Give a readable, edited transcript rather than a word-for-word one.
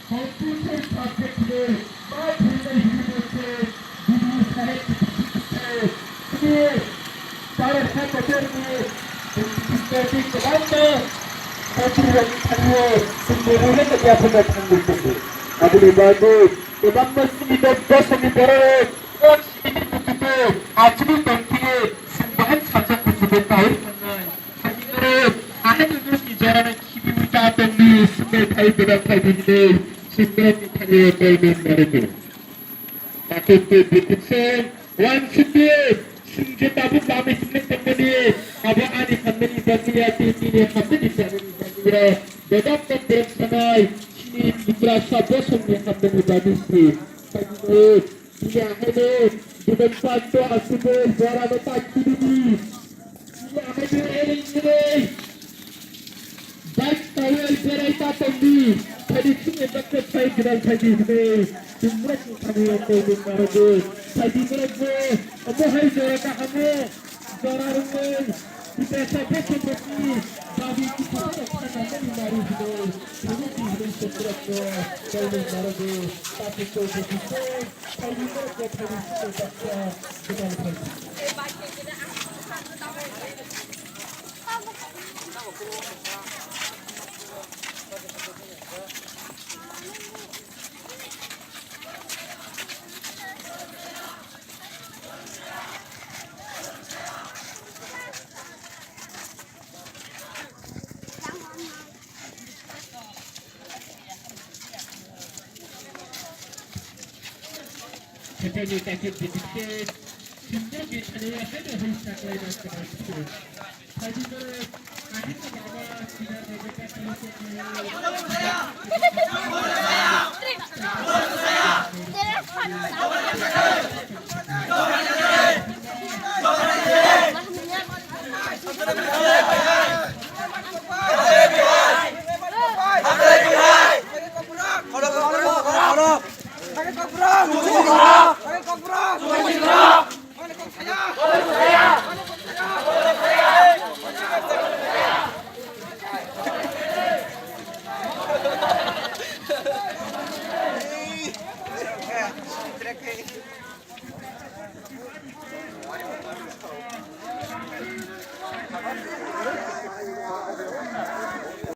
Computer সাবজেক্টে বা ভিন্ন হিসেবে বিভিন্ন সাহিত্য তার সাথে নিয়ে বিদ্যার্থী প্রধানকে প্রতিরক্ষণীয় সুন্দরভাবে জ্ঞাপনা থাকবে আগুলি বাবু এবং দশমী বড় আজকে তন্ত্রে সুন্দর সাজা খুঁজবে তাই আহেন যারা কিবিটা তন্দি সুন্দর খাই বেড়া খাই দিলে সুন্দর খাই বলবেন মারবে তাকে দেখেছেন one city Sinje tabu kami sinne tembani aba ani khameni bagiya tini khameni bagiya bedap tembem samai sini dikra sabo songe khameni bagisi tabu dia hede diben pato asibe jara beta kiri dia hede elingre baik tawel beraita tembi tadi sinne bakke sai giral tadi hede dimra kami ko dimarago tadi marago abo hai jara ka hame jara runge kita sabe sebeti babi kita khana nahi mari hide ini hide setrako tadi marago tapi ko dikite tadi marago tadi sekata giral tadi Seperti tadi sedikit, sudah kita lihat ada hisap lain macam itu. Tadi tu, akhir bawa tidak berbeza